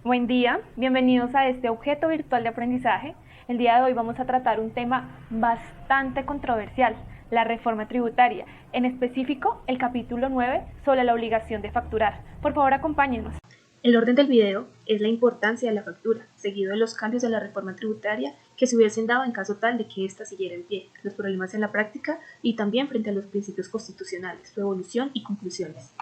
Buen día, bienvenidos a este objeto virtual de aprendizaje. El día de hoy vamos a tratar un tema bastante controversial, la reforma tributaria, en específico el capítulo 9 sobre la obligación de facturar. Por favor, acompáñenos. El orden del video es la importancia de la factura, seguido de los cambios de la reforma tributaria que se hubiesen dado en caso tal de que ésta siguiera en pie, los problemas en la práctica y también frente a los principios constitucionales, su evolución y conclusiones.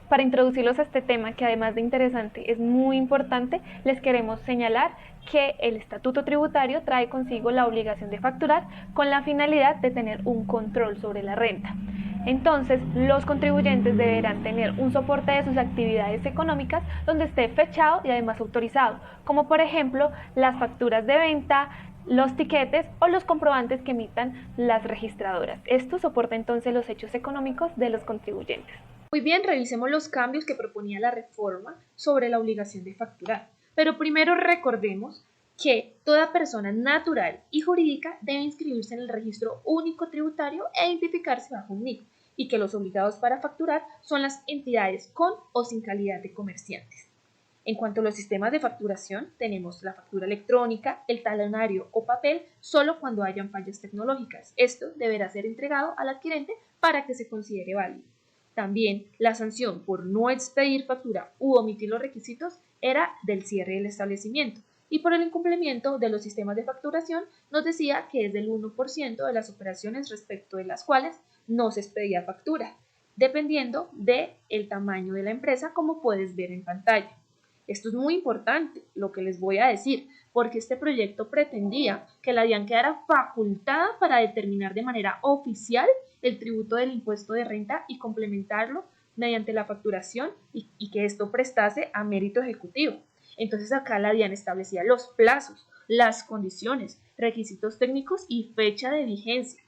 Para introducirlos a este tema, que además de interesante es muy importante, les queremos señalar que el estatuto tributario trae consigo la obligación de facturar con la finalidad de tener un control sobre la renta. Entonces, los contribuyentes deberán tener un soporte de sus actividades económicas donde esté fechado y además autorizado, como por ejemplo las facturas de venta, los tiquetes o los comprobantes que emitan las registradoras. Esto soporta entonces los hechos económicos de los contribuyentes. Muy bien, revisemos los cambios que proponía la reforma sobre la obligación de facturar. Pero primero recordemos que toda persona natural y jurídica debe inscribirse en el registro único tributario e identificarse bajo un NIC, y que los obligados para facturar son las entidades con o sin calidad de comerciantes. En cuanto a los sistemas de facturación, tenemos la factura electrónica, el talonario o papel, solo cuando hayan fallas tecnológicas. Esto deberá ser entregado al adquirente para que se considere válido. También la sanción por no expedir factura u omitir los requisitos era del cierre del establecimiento, y por el incumplimiento de los sistemas de facturación nos decía que es del 1% de las operaciones respecto de las cuales no se expedía factura, dependiendo del tamaño de la empresa, como puedes ver en pantalla. Esto es muy importante, lo que les voy a decir, porque este proyecto pretendía que la DIAN quedara facultada para determinar de manera oficial el tributo del impuesto de renta y complementarlo mediante la facturación y que esto prestase a mérito ejecutivo. Entonces acá la DIAN establecía los plazos, las condiciones, requisitos técnicos y fecha de vigencia.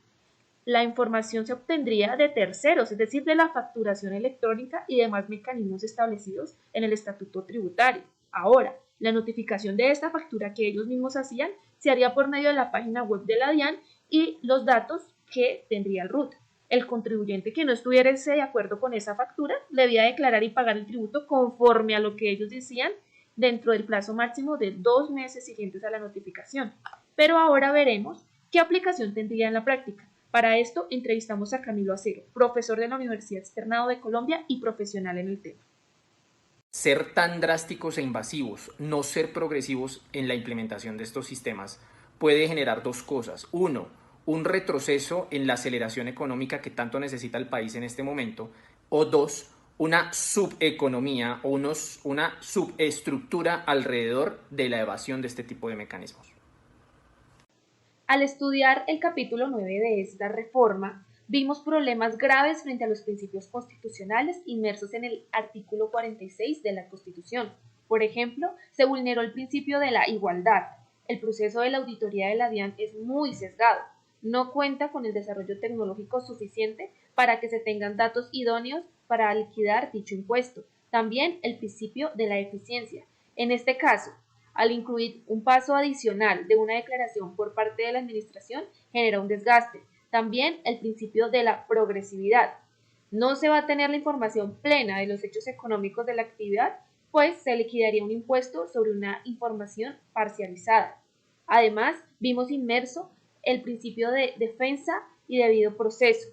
La información se obtendría de terceros, es decir, de la facturación electrónica y demás mecanismos establecidos en el estatuto tributario. Ahora, la notificación de esta factura que ellos mismos hacían se haría por medio de la página web de la DIAN y los datos que tendría el RUT. El contribuyente que no estuviese de acuerdo con esa factura debía declarar y pagar el tributo conforme a lo que ellos decían dentro del plazo máximo de 2 meses siguientes a la notificación. Pero ahora veremos qué aplicación tendría en la práctica. Para esto entrevistamos a Camilo Acero, profesor de la Universidad Externado de Colombia y profesional en el tema. Ser tan drásticos e invasivos, no ser progresivos en la implementación de estos sistemas, puede generar dos cosas. Uno, un retroceso en la aceleración económica que tanto necesita el país en este momento. O dos, una subeconomía o una subestructura alrededor de la evasión de este tipo de mecanismos. Al estudiar el capítulo 9 de esta reforma, vimos problemas graves frente a los principios constitucionales inmersos en el artículo 46 de la Constitución. Por ejemplo, se vulneró el principio de la igualdad. El proceso de la auditoría de la DIAN es muy sesgado. No cuenta con el desarrollo tecnológico suficiente para que se tengan datos idóneos para liquidar dicho impuesto. También el principio de la eficiencia. En este caso, al incluir un paso adicional de una declaración por parte de la administración, genera un desgaste. También el principio de la progresividad. No se va a tener la información plena de los hechos económicos de la actividad, pues se liquidaría un impuesto sobre una información parcializada. Además, vimos inmerso el principio de defensa y debido proceso.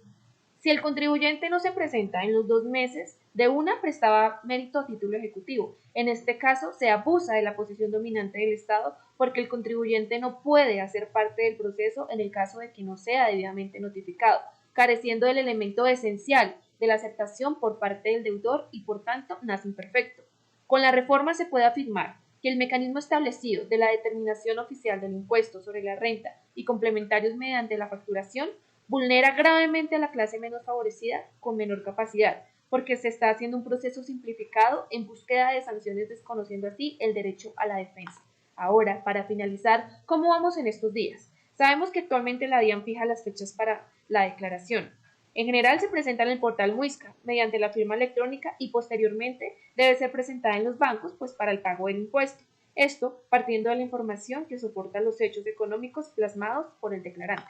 Si el contribuyente no se presenta en los 2 meses, de una prestaba mérito a título ejecutivo. En este caso, se abusa de la posición dominante del Estado porque el contribuyente no puede hacer parte del proceso en el caso de que no sea debidamente notificado, careciendo del elemento esencial de la aceptación por parte del deudor y, por tanto, nace imperfecto. Con la reforma se puede afirmar que el mecanismo establecido de la determinación oficial del impuesto sobre la renta y complementarios mediante la facturación vulnera gravemente a la clase menos favorecida con menor capacidad, porque se está haciendo un proceso simplificado en búsqueda de sanciones, desconociendo así el derecho a la defensa. Ahora, para finalizar, ¿cómo vamos en estos días? Sabemos que actualmente la DIAN fija las fechas para la declaración. En general se presenta en el portal Muisca mediante la firma electrónica y posteriormente debe ser presentada en los bancos para el pago del impuesto. Esto partiendo de la información que soporta los hechos económicos plasmados por el declarante.